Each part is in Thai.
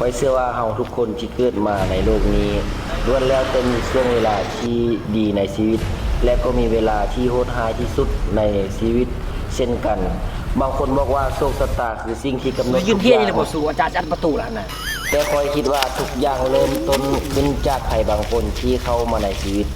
ข้อยเชื่อว่าเฮาทุกคนที่เกิดมาในโลกนี้ล้วนแล้วแต่มีช่วงเวลาที่ดีในชีวิตและก็มีเวลาที่โหดร้ายที่สุดในชีวิตเช่นกันบางคนบอกว่าโชคชะตาคือสิ่งที่กำหนดยืนเที่ยงนี่เลยบ่สู่อาจารย์จัดประตูแล้วน่ะแต่ข้อยคิดว่าทุกอย่างเริ่มต้นขึ้นจากใครบางคนที่เข้ามาในชีวิต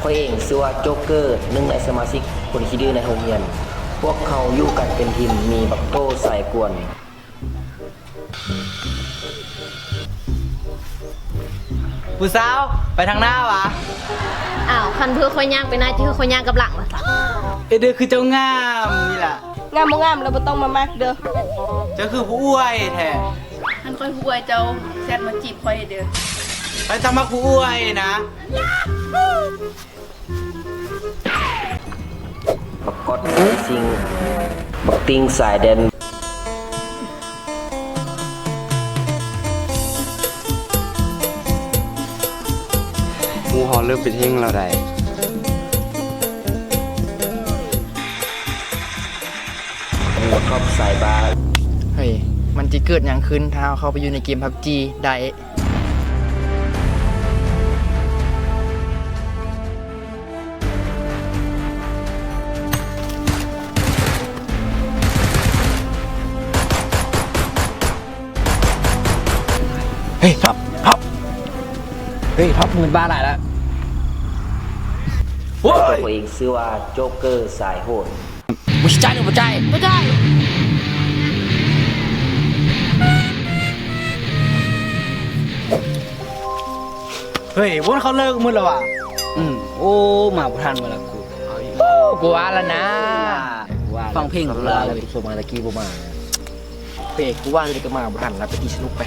ข้อยเองชื่อว่าโจ๊กเกอร์หนึ่งในสมาชิกคนขี้ดื้อในโรงเรียนพวกเขาอยู่กันเป็นทีมมีบักโต้สายกวนผู้สาวไปทางหน้าวะอ้าวคันเพื่อค่อยย่างไปหน้าจะคือค่อยย่างกับหลังล่ะจ้ะเด้อคือเจ้างามนี่ล่ะงามบ่งามเราบ่ต้องมามากเด้อเจ้าคือผู้อวยแท้ ท่านค่อยผู้อวยเจ้าแซดมาจีบค่อยเด้อไปทำมาผู้อวยนะบักกอดสายซิงบักติงสายแดนมูฮอเริ่มเป็นเฮงเราได้บักกอบสายบาร์เฮ้ยมันจะเกิดอย่างขึ้นถ้าเข้าไปอยู่ในเกม PUBG ได้เฮ้ยพับเฮ้ยพับเงินบ้าหลายแล้วโอ้ยตัวเองชื่อว่าโจ๊กเกอร์สายโหดบุชใจหรือบุใจไม่ได้เฮ้ยวนเขาเลิกมึงแล้วอ่ะโอ้มาบ่ทันมาแล้วกูว่าแล้วนะฟังเพลงของเราแล้วส่งมาตะกี้บ่มาเพลงกูว่าเลยก็มาบ่ทันแล้วไปตีสนุกไป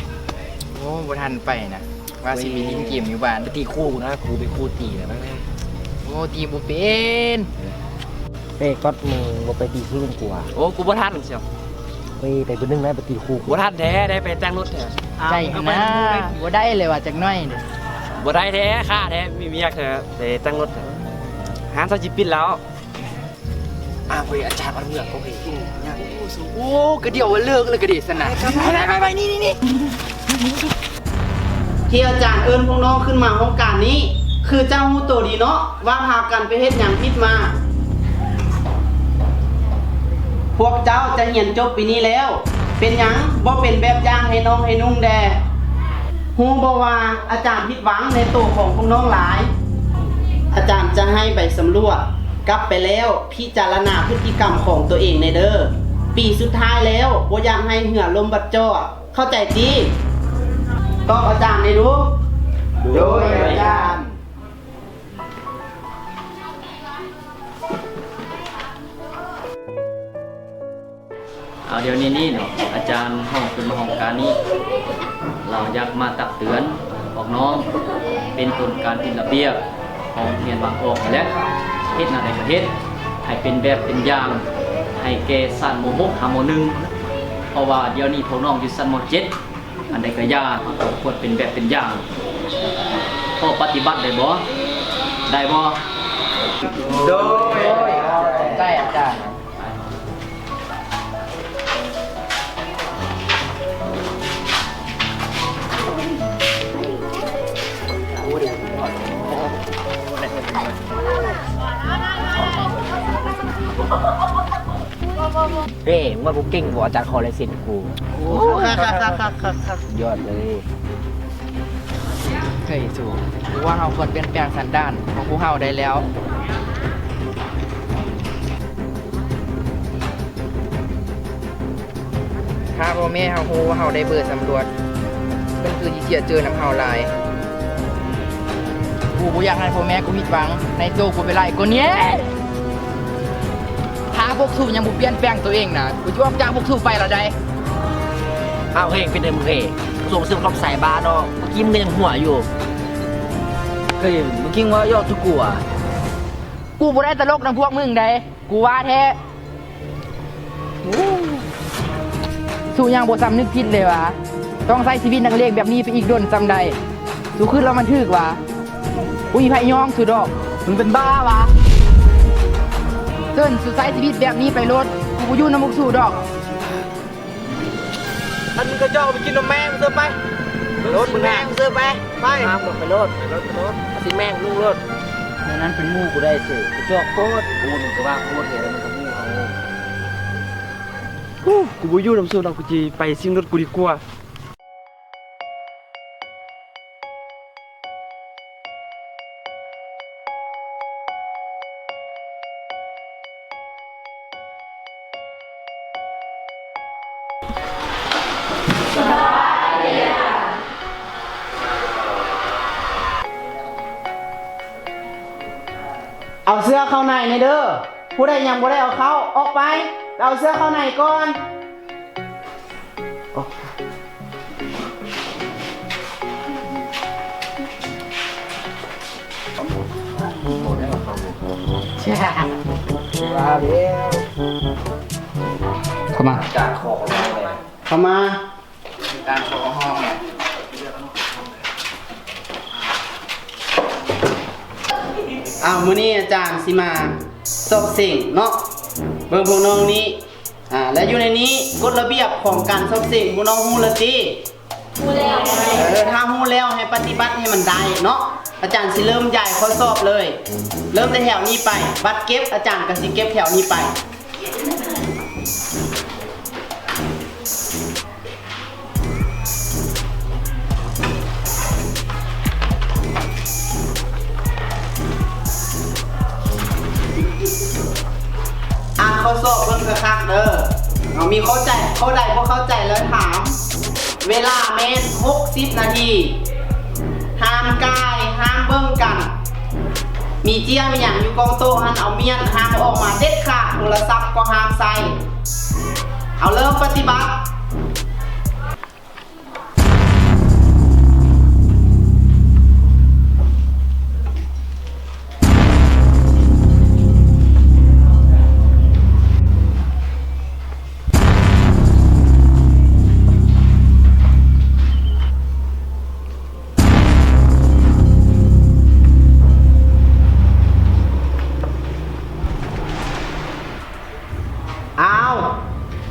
โอ้บ่ทันไปนะว่าสิมีลิงเกมอยู่บ้านไปตีคู่นะครูไปคู่ตีแล้วแม่โอ้ตีบ่เป็นเป้ก็มึงบ่ไปตีคู่ลุงกูอ่ะโอ้กูบ่ทันเชียวไปคนนึงนะไปตีคู่บ่ทันแท้ได้ไปแต่งรถแท้ใจนะบ่ได้เลยว่าจักหน่อยนี่บ่ได้แท้ค่าแท้มีเมียแท้ไปแต่งรถหาซะจิปิดแล้วเฮ้ยอาจารย์มันเหงือกเขาเฮ้ยยังโอ้กระเดี่ยวว่าเลิกเลยกระดิสนะไปนี่ที่อาจารย์เอิ้นพวกน้องขึ้นมาห้องการนี้คือเจ้าฮู้โตดีเนาะว่าพากันไปเฮ็ดหยังผิดมาพวกเจ้าจะเรียนจบปีนี้แล้วเป็นหยังบ่เป็นแบบอย่างให้น้องให้นุ่งแดฮู้บ่ว่าอาจารย์ผิดหวังในตัวของพวกน้องหลายอาจารย์จะให้ใบสำรวจกลับไปแล้วพิจารณาพฤติกรรมของตัวเองในเด้อปีสุดท้ายแล้วบ่อยากให้เหือลมบัดจ้อเข้าใจติตอบอาจารย์ได้รู้โดยอาจารย์เดี๋ยวนี้เนาะอาจารย์ห้องขึ้นมาห้องการนี้เราอยากมาตักเตือนบอกน้องเป็นต้นการผิดระเบียบของเรียนบางออกและเฮ็ดหน้าในประเทศให้เป็นแบบเป็นอย่างให้แก่สั้นโมหกหาโมหนึ่งเพราะว่าเดี๋ยวนี้พวกน้องอยู่สั้นโมเจ็ดอันใดก็ยากควรเป็นแบบเป็นอย่างพอปฏิบัติได้บ่โดยใช่อาจารย์เฮ้ยว่ากูเก่งกว่าอาจารย์คอเลสินกูโอ้ค่ะยอดเลยเฮ้ยสูกูว่าเราควรเปลี่ยนแปลงสันดานของพวกเราได้แล้วถ้าพ่อแม่เราฮู้ว่าเราได้เบอร์สำรวจก็คือที่เจอนำเฮาหลายกูอยากให้พ่อแม่กูผิดหวังในตัวกูเป็นไรกูเนี้ยถ้าพวกสู้ยังบุเปลี่ยนแปลงตัวเองนะกูจะว่าจ้างพวกสู้ไปละได้เฮ้ยเป็นไงมึงเฮ้ยส่งซึมคำใส่บาเนาะเมื่อกี้มึงยังหัวอยู่เฮ้ยมึงคิดว่ายอดทุกกูอ่ะกูบ่ได้ตลกนำพวกมึงได้กูว่าแท้สู้ยังบ่ซ้ำนึกผิดเลยวะ ต้องใช้ชีวิตนักเลงแบบนี้ไปอีกโดนจำใดสู้ขึ้นแล้วมันถึกว่ะกูมีไผยอมสุดดอกมึงเป็นบ้าวะเส้นสุดใช้ชีวิตแบบนี้ไปรถกูบ่อยู่น้ำมุกสู่ดอกอันมึงก็จ่อไปกินนมแม่มึงเสือไปรถมึงแม่มึงเสือไปไปห้ามบอกไปรถสิแม่งลุงรถในนั้นเป็นมู่กูได้สิกูจ่อโคตรกูนึงก็ว่าโคตรเห็นแล้วมันก็มู่เขากูบ่อยู่น้ำสูดอกกูจีไปซิ่งรถกูดีกว่าเอาเสื้อเข้าในในเด้อผู้ใดยังบ่ได้เอาเข้าออกไปเอาเสื้อเข้าในก่อนเข้ามา การขอร้องเลย เข้ามา การขอห้องเนี่ย มื้อนี้อาจารย์สิมาสอบสิ่งเนาะเบิ่งพวกน้องนี้และอยู่ในนี้กฎระเบียบของการสอบสิ่งพวกน้องฮู้แล้วติฮู้แล้วถ้าฮู้แล้วให้ปฏิบัติให้มันได้เนาะอาจารย์สิเริ่มย้ายข้อสอบเลย เริ่มแต่แถวนี้ไปบัตรเก็บอาจารย์ก็สิเก็บแถวนี้ไปข้อสอบเพิ่งคักๆเด้อเอามีเข้าใจเข้าใดบ่เข้าใจแล้วถาม เวลาแม่น60 นาทีห้ามกายห้ามเบิ่งกัน มีเจี้ยมีหยังอยู่กองโต๊ะหันเอาเมียนห้ามออกมาเด็ดขาดโทรศัพท์ก็ห้ามใส่เอาเริ่มปฏิบัติ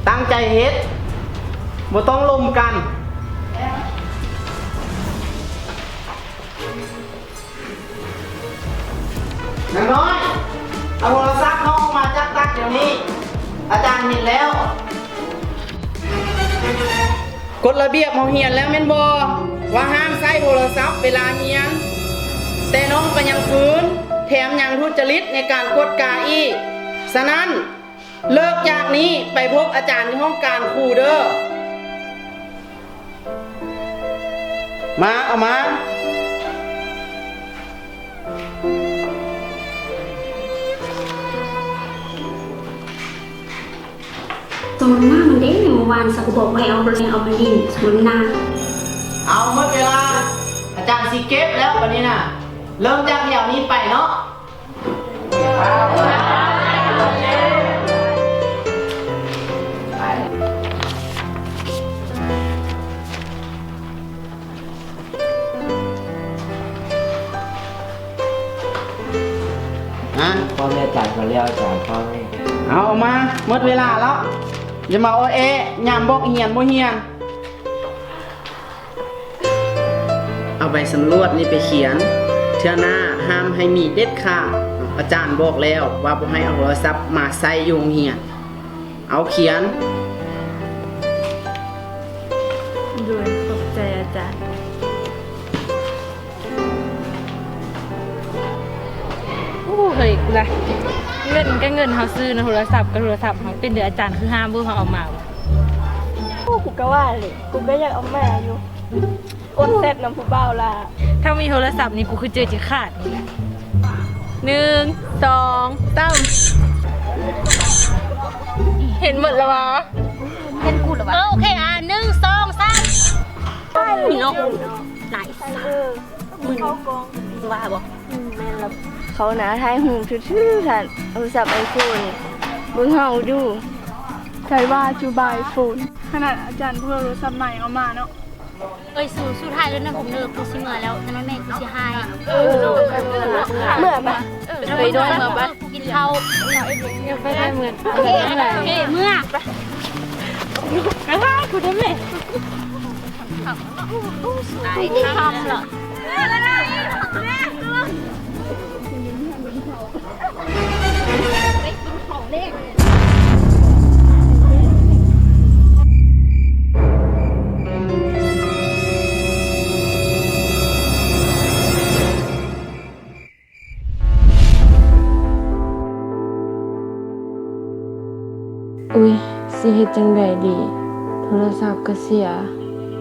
ตั้งใจเฮ็ดบ่ต้องลมกันอย่างน้อยเอาโทรศัพท์น้องมาจักตักเดี๋ยวนี้อาจารย์เห็นแล้วกฎระเบียบเขาเฮียนแล้วแม่นบ่ว่าห้ามใช้โทรศัพท์เวลาเฮียนแต่น้องก็ยังฝืนแถมยังทุจริตในการกดกาอีกฉะนั้นเลิกจากนี้ไปพบอาจารย์ที่ห้องการครูเด้อมาเอามาตอนหน้ามันเด้งเมื่อวานสักบอกให้เอาไปเอามาดินสมุนนาเอาหมดเวลาอาจารย์สิเก็บแล้ววันนี้น่ะเริ่มจากแถวนี้ไปเนาะพ่อแม่จ่ายมาแล้วจ่ายพ่อแม่ เอามาหมดเวลาแล้วอย่ามาโอเอะยามบอกเฮียนบ่เฮียนเอาใบสำรวจนี่ไปเขียนเทื่อหน้าห้ามให้มีเด็ดขาดอาจารย์บอกแล้วว่าบ่ให้เอาโทรศัพท์มาใส่อยู่โรงเรียนเอาเขียนด้วยขอบใจอาจารย์ เฮ้ยกูละเงินก็เงินเขาซื้อนะโทรศัพท์ก็โทรศัพท์เขาเป็นเดือนอาจารย์คือห้ามเพื่อเขาเอามาว่ะ กูก็ว่าเลยกูก็อยากเอาแม่อยู่อดเซตน้ำผู้เบาล่ะ ถ้ามีโทรศัพท์นี่กูคือเจอจะขาดนี่แหละ1 2 3เห็นหมดแล้ววะ เห็นกูหรอวะโอเค1 2 3มีนกไหนมึงว่าบ่แม่นแล้วเขาหนาทายหูทื่อๆค่ะโทรศัพท์ไอโฟนเบิ่งเฮาดูใช่ว่าจูบายโฟนขนาดอาจารย์เพื่อโทรศัพท์ใหม่เอามาเนาะ เอ้ยสู้ท้ายแล้วนะผมเลิกกูสิเมื่อแล้วแต่แม่กูสิหาย เมื่อปะ ไปโดนเมื่อปะกินข้าว ไปเหมือน โอเคเมื่อไป กูได้ไหม ทำเหรอ อุ้ยสิเฮ็ดจังไดดี โทรศัพท์ก็เสีย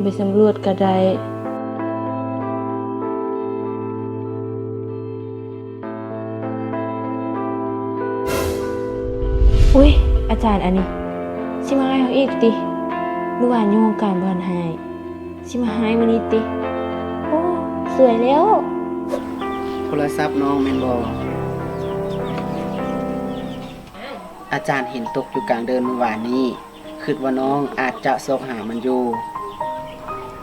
ไปสำรวจก็ได้อุ้ยอาจารย์อันนี้สิมาให้เขาอีกติเมื่อวานอยู่วงการบ่ทันหายสิมาให้มื้อนี้ติโอ้สวยแล้ว โทรศัพท์น้องแม่นบ่อาจารย์เห็นตกอยู่กลางเดินเมื่อวานนี้คิดว่าน้องอาจจะซอกหามันอยู่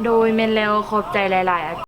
โดยแม่นแล้วขอบใจหลายๆ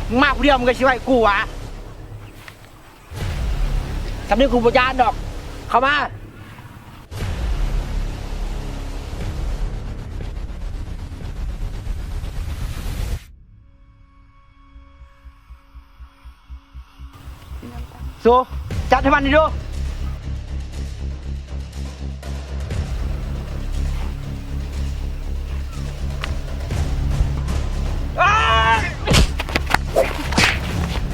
มึงมาผู้เดียวมึงก็ช่วยกูวะสำนึกกูบ่ยานดอก เข้ามาสู้จัดให้มันดิดู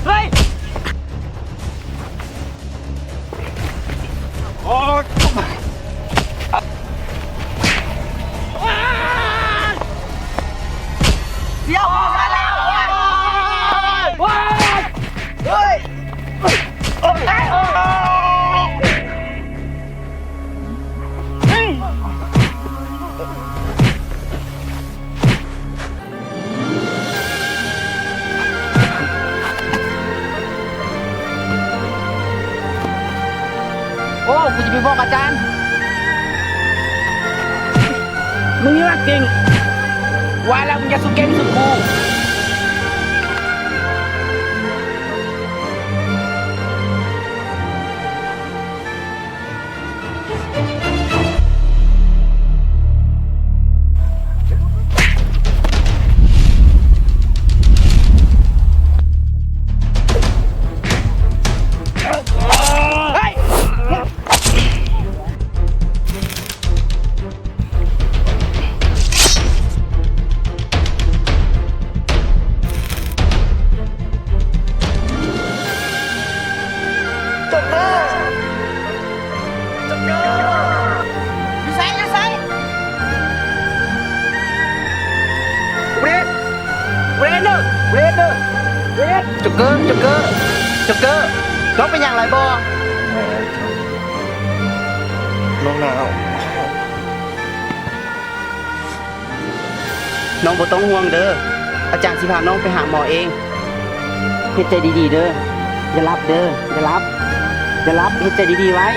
เฮ้ยโอ้ยเดี๋ยวออกมาแล้วว้ายเฮ้ยโอ้กูจะไปบอกอาจารย์มึงนี่ว่าเก่งว่าแล้วมึงจะสู้เก่งสุดกู จ็กเกอร์น้องเป็นอย่างไรบ่ น้องหนาว น้องบ่ต้องห่วงเด้ออาจารย์สิพาน้องไปหาหมอเองเฮ็ดใจดีๆเด้ออย่ารับเด้ออย่ารับเฮ็ดใจดีๆไว้